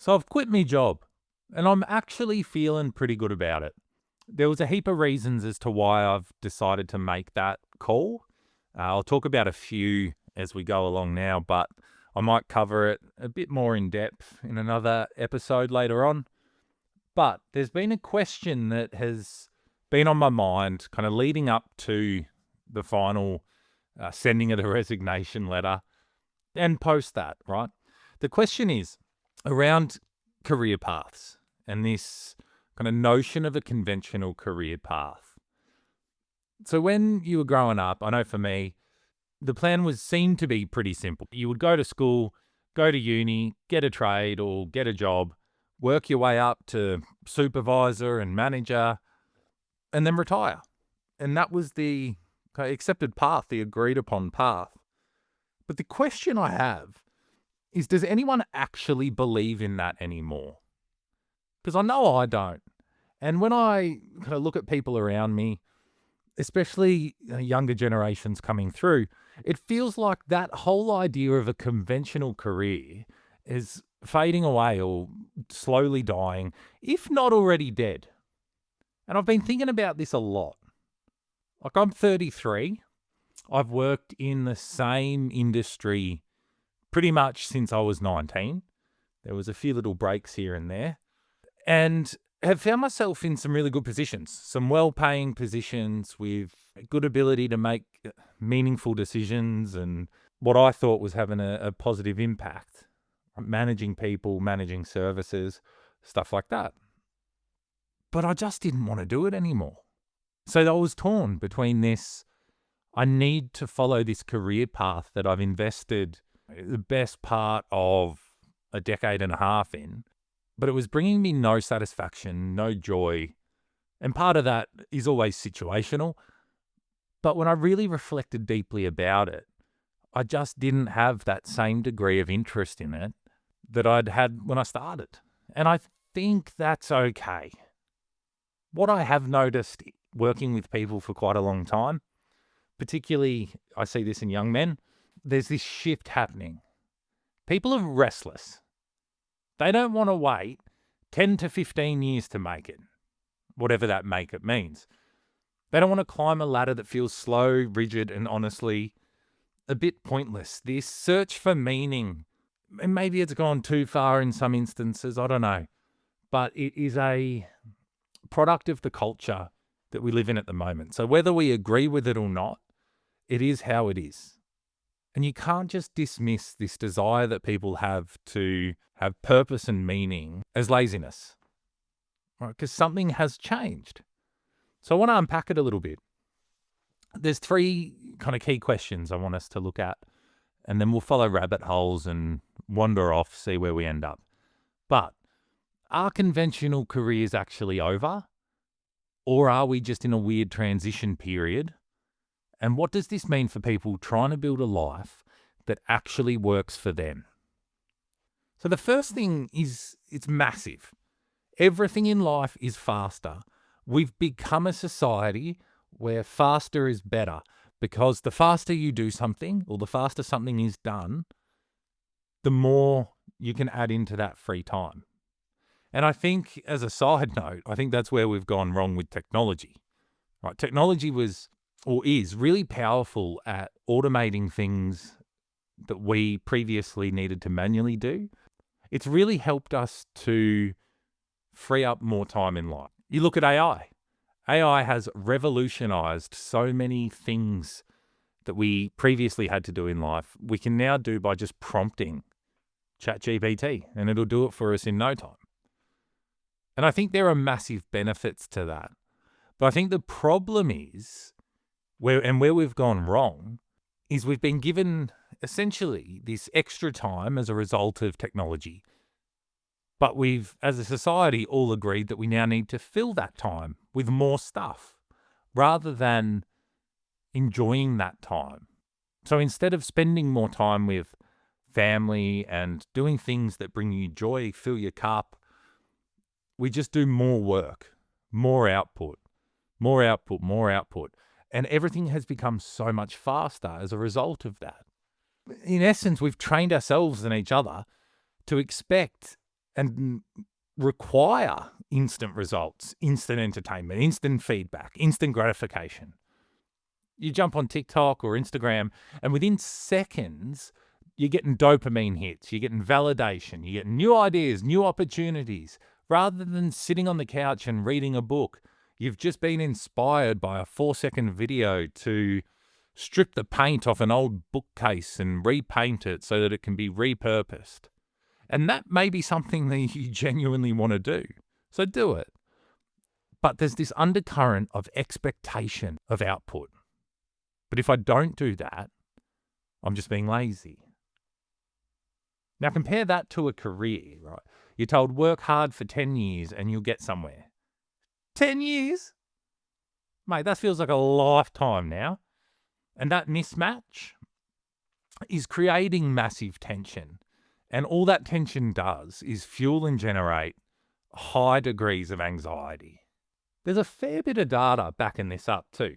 So I've quit my job and I'm actually feeling pretty good about it. There was a heap of reasons as to why I've decided to make that call. I'll talk about a few as we go along now, but I might cover it a bit more in depth in another episode later on. But there's been a question that has been on my mind kind of leading up to the final sending of the resignation letter and post that, right? The question is around career paths and this kind of notion of a conventional career path. So when you were growing up, I know for me, the plan seemed to be pretty simple. You would go to school, go to uni, get a trade or get a job, work your way up to supervisor and manager, and then retire. And that was the accepted path, the agreed upon path. But the question I have is, does anyone actually believe in that anymore? Because I know I don't. And when I kind of look at people around me, especially younger generations coming through, it feels like that whole idea of a conventional career is fading away or slowly dying, if not already dead. And I've been thinking about this a lot. Like, I'm 33. I've worked in the same industry pretty much since I was 19. There was a few little breaks here and there. And have found myself in some really good positions, some well-paying positions with a good ability to make meaningful decisions and what I thought was having a positive impact, managing people, managing services, stuff like that. But I just didn't want to do it anymore. So I was torn between this. I need to follow this career path that I've invested the best part of a decade and a half in, but it was bringing me no satisfaction, no joy. And part of that is always situational. But when I really reflected deeply about it, I just didn't have that same degree of interest in it that I'd had when I started. And I think that's okay. What I have noticed working with people for quite a long time, particularly I see this in young men, there's this shift happening. People are restless. They don't want to wait 10 to 15 years to make it, whatever that make it means. They don't want to climb a ladder that feels slow, rigid, and honestly a bit pointless. This search for meaning, and maybe it's gone too far in some instances, I don't know, but it is a product of the culture that we live in at the moment. So whether we agree with it or not, it is how it is. And you can't just dismiss this desire that people have to have purpose and meaning as laziness, right? Because something has changed. So I want to unpack it a little bit. There's three kind of key questions I want us to look at, and then we'll follow rabbit holes and wander off, see where we end up. But are conventional careers actually over? Or are we just in a weird transition period? And what does this mean for people trying to build a life that actually works for them? So the first thing is, it's massive. Everything in life is faster. We've become a society where faster is better, because the faster you do something or the faster something is done, the more you can add into that free time. And I think, as a side note, I think that's where we've gone wrong with technology. Right? Technology was or is really powerful at automating things that we previously needed to manually do. It's really helped us to free up more time in life. You look at AI. AI has revolutionized so many things that we previously had to do in life. We can now do by just prompting ChatGPT, and it'll do it for us in no time. And I think there are massive benefits to that. But I think the problem is, where we've gone wrong, is we've been given essentially this extra time as a result of technology. But we've, as a society, all agreed that we now need to fill that time with more stuff rather than enjoying that time. So instead of spending more time with family and doing things that bring you joy, fill your cup, we just do more work, more output, more output, more output. And everything has become so much faster as a result of that. In essence, we've trained ourselves and each other to expect and require instant results, instant entertainment, instant feedback, instant gratification. You jump on TikTok or Instagram, and within seconds, you're getting dopamine hits, you're getting validation, you're getting new ideas, new opportunities. Rather than sitting on the couch and reading a book, you've just been inspired by a 4-second video to strip the paint off an old bookcase and repaint it so that it can be repurposed. And that may be something that you genuinely want to do. So do it. But there's this undercurrent of expectation of output. But if I don't do that, I'm just being lazy. Now compare that to a career, right? You're told work hard for 10 years and you'll get somewhere. 10 years? Mate, that feels like a lifetime now. And that mismatch is creating massive tension. And all that tension does is fuel and generate high degrees of anxiety. There's a fair bit of data backing this up too.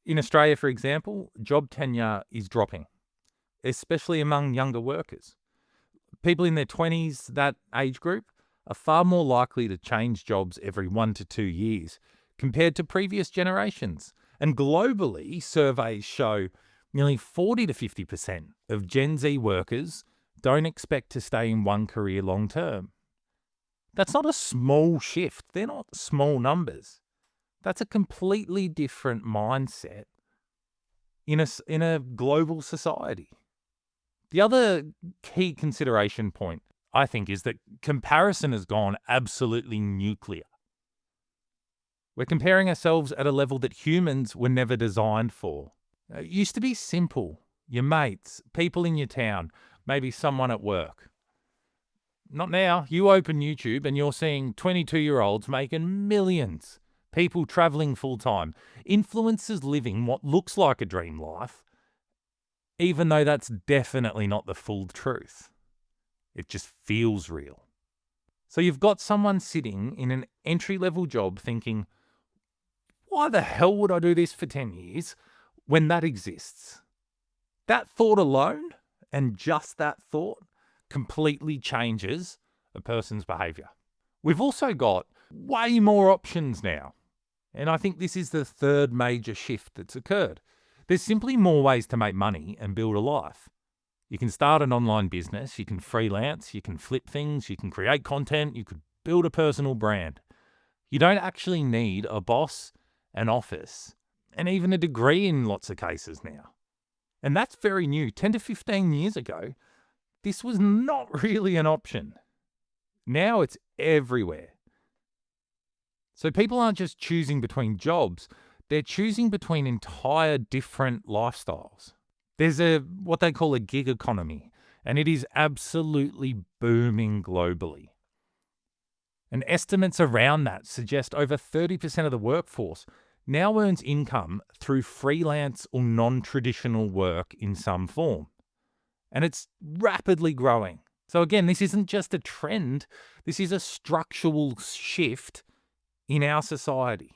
In Australia, for example, job tenure is dropping, especially among younger workers. People in their 20s, that age group, are far more likely to change jobs every 1 to 2 years compared to previous generations. And globally, surveys show nearly 40 to 50% of Gen Z workers don't expect to stay in one career long term. That's not a small shift. They're not small numbers. That's a completely different mindset in a global society. The other key consideration point, I think, is that comparison has gone absolutely nuclear. We're comparing ourselves at a level that humans were never designed for. It used to be simple. Your mates, people in your town, maybe someone at work. Not now. You open YouTube and you're seeing 22-year-olds making millions. People traveling full-time. Influencers living what looks like a dream life, even though that's definitely not the full truth. It just feels real. So you've got someone sitting in an entry-level job thinking, why the hell would I do this for 10 years when that exists? That thought alone, and just that thought, completely changes a person's behaviour. We've also got way more options now. And I think this is the third major shift that's occurred. There's simply more ways to make money and build a life. You can start an online business, you can freelance, you can flip things, you can create content, you could build a personal brand. You don't actually need a boss, an office, and even a degree in lots of cases now. And that's very new. 10 to 15 years ago, this was not really an option. Now it's everywhere. So people aren't just choosing between jobs, they're choosing between entire different lifestyles. There's what they call a gig economy, and it is absolutely booming globally. And estimates around that suggest over 30% of the workforce now earns income through freelance or non-traditional work in some form. And it's rapidly growing. So again, this isn't just a trend, this is a structural shift in our society.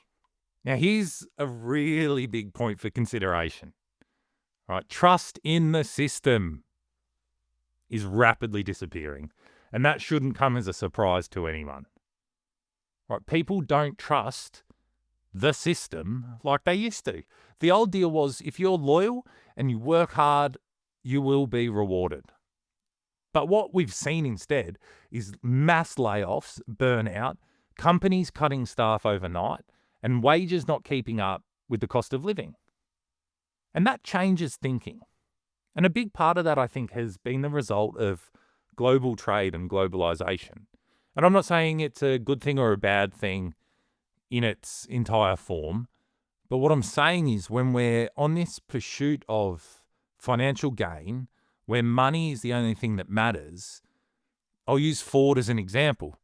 Now, here's a really big point for consideration. Right, trust in the system is rapidly disappearing, and that shouldn't come as a surprise to anyone. Right, people don't trust the system like they used to. The old deal was if you're loyal and you work hard, you will be rewarded. But what we've seen instead is mass layoffs, burnout, companies cutting staff overnight, and wages not keeping up with the cost of living. And that changes thinking. And a big part of that, I think, has been the result of global trade and globalization. And I'm not saying it's a good thing or a bad thing in its entire form, but what I'm saying is when we're on this pursuit of financial gain, where money is the only thing that matters, I'll use Ford as an example.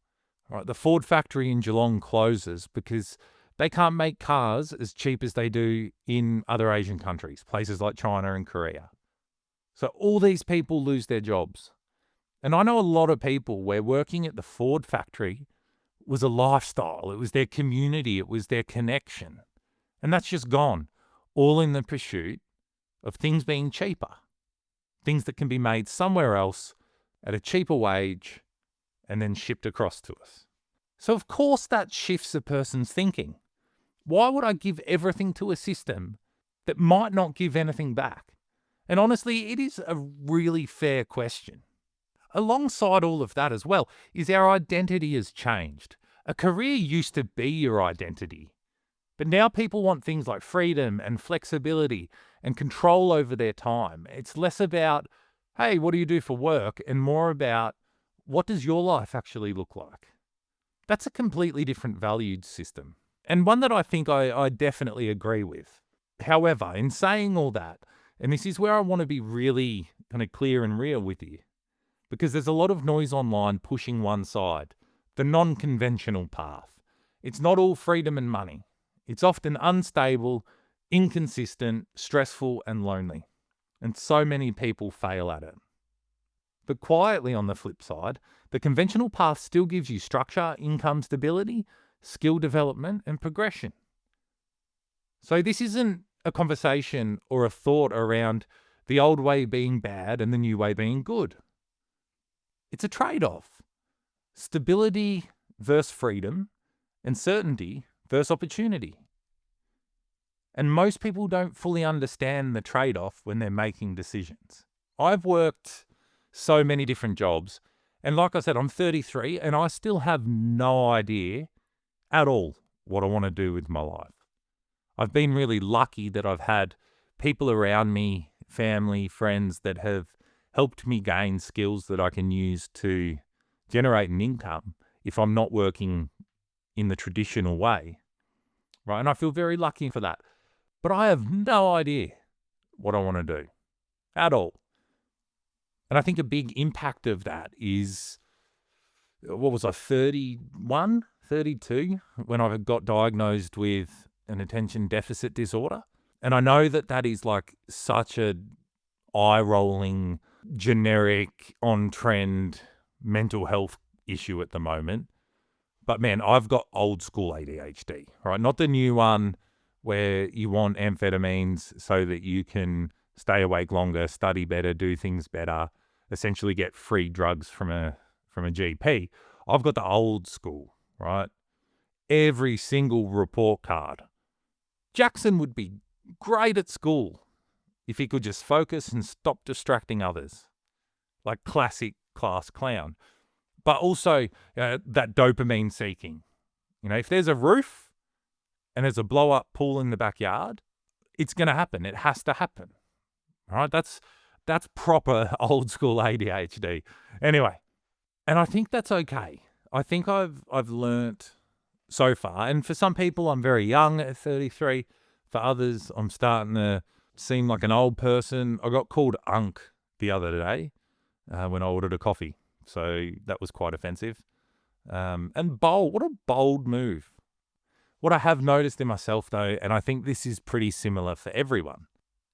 All right, the Ford factory in Geelong closes because they can't make cars as cheap as they do in other Asian countries, places like China and Korea. So all these people lose their jobs. And I know a lot of people where working at the Ford factory was a lifestyle. It was their community. It was their connection. And that's just gone, all in the pursuit of things being cheaper, things that can be made somewhere else at a cheaper wage and then shipped across to us. So of course that shifts a person's thinking. Why would I give everything to a system that might not give anything back? And honestly, it is a really fair question. Alongside all of that as well is our identity has changed. A career used to be your identity, but now people want things like freedom and flexibility and control over their time. It's less about, hey, what do you do for work? And more about, what does your life actually look like? That's a completely different valued system, and one that I think I definitely agree with. However, in saying all that, and this is where I want to be really kind of clear and real with you, because there's a lot of noise online pushing one side, the non-conventional path. It's not all freedom and money. It's often unstable, inconsistent, stressful, and lonely. And so many people fail at it. But quietly on the flip side, the conventional path still gives you structure, income stability, skill development, and progression. So this isn't a conversation or a thought around the old way being bad and the new way being good. It's a trade-off. Stability versus freedom, and certainty versus opportunity. And most people don't fully understand the trade-off when they're making decisions. I've worked so many different jobs, and like I said, I'm 33 and I still have no idea at all what I want to do with my life. I've been really lucky that I've had people around me, family, friends that have helped me gain skills that I can use to generate an income if I'm not working in the traditional way, right? And I feel very lucky for that. But I have no idea what I want to do at all. And I think a big impact of that is, 31, 32, when I got diagnosed with an attention deficit disorder. And I know that that is like such a eye-rolling, generic, on-trend mental health issue at the moment. But man, I've got old school ADHD, right? Not the new one where you want amphetamines so that you can stay awake longer, study better, do things better, essentially get free drugs from a GP. I've got the old school, right? Every single report card. Jackson would be great at school if he could just focus and stop distracting others. Like classic class clown. But also that dopamine seeking. If there's a roof and there's a blow up pool in the backyard, it's going to happen. It has to happen. All right. That's proper old school ADHD. Anyway, and I think that's okay. I think I've learnt so far. And for some people, I'm very young at 33. For others, I'm starting to seem like an old person. I got called Unk the other day when I ordered a coffee. So that was quite offensive. And bold. What a bold move. What I have noticed in myself, though, and I think this is pretty similar for everyone,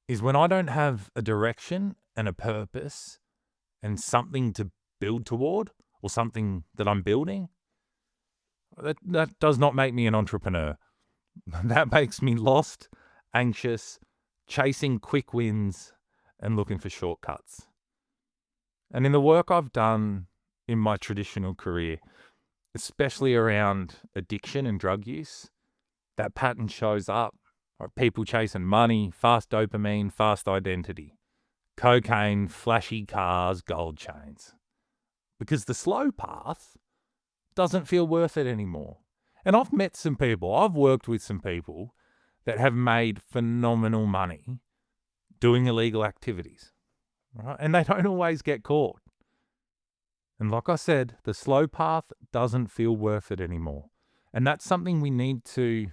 is when I don't have a direction and a purpose and something to build toward, or something that I'm building, that does not make me an entrepreneur. That makes me lost, anxious, chasing quick wins, and looking for shortcuts. And in the work I've done in my traditional career, especially around addiction and drug use, that pattern shows up. People chasing money, fast dopamine, fast identity, cocaine, flashy cars, gold chains. Because the slow path doesn't feel worth it anymore. And I've met some people, I've worked with some people that have made phenomenal money doing illegal activities, right? And they don't always get caught. And like I said, the slow path doesn't feel worth it anymore. And that's something we need to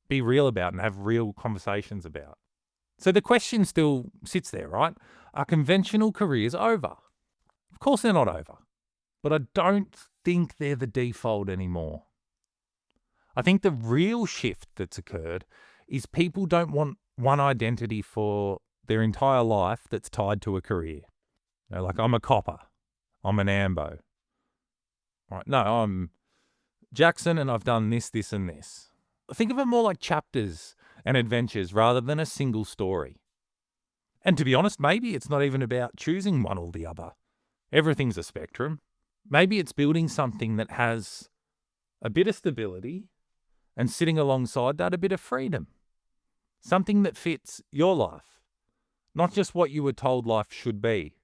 be real about and have real conversations about. So the question still sits there, right? Are conventional careers over? Of course they're not over. But I don't think they're the default anymore. I think the real shift that's occurred is people don't want one identity for their entire life that's tied to a career. Like, I'm a copper. I'm an ambo. Right? No, I'm Jackson and I've done this, this, and this. Think of it more like chapters and adventures rather than a single story. And to be honest, maybe it's not even about choosing one or the other. Everything's a spectrum. Maybe it's building something that has a bit of stability and sitting alongside that, a bit of freedom. Something that fits your life, not just what you were told life should be.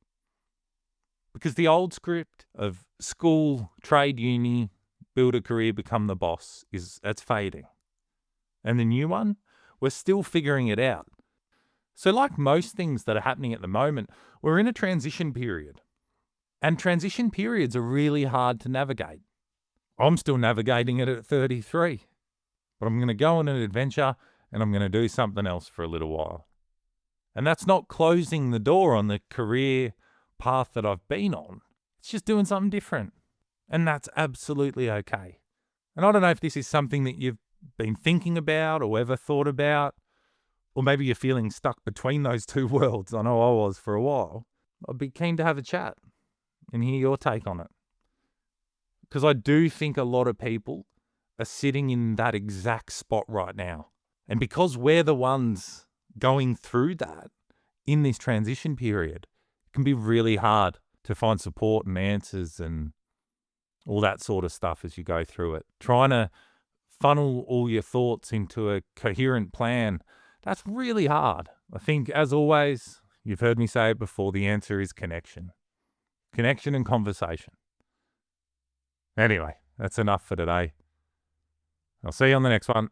Because the old script of school, trade, uni, build a career, become the boss that's fading. And the new one, we're still figuring it out. So like most things that are happening at the moment, we're in a transition period. And transition periods are really hard to navigate. I'm still navigating it at 33. But I'm going to go on an adventure and I'm going to do something else for a little while. And that's not closing the door on the career path that I've been on. It's just doing something different. And that's absolutely okay. And I don't know if this is something that you've been thinking about or ever thought about, or maybe you're feeling stuck between those two worlds. I know I was for a while. I'd be keen to have a chat and hear your take on it. Because I do think a lot of people are sitting in that exact spot right now. And because we're the ones going through that in this transition period, it can be really hard to find support and answers and all that sort of stuff as you go through it. Trying to funnel all your thoughts into a coherent plan, that's really hard. I think, as always, you've heard me say it before, the answer is connection. Connection and conversation. Anyway, that's enough for today. I'll see you on the next one.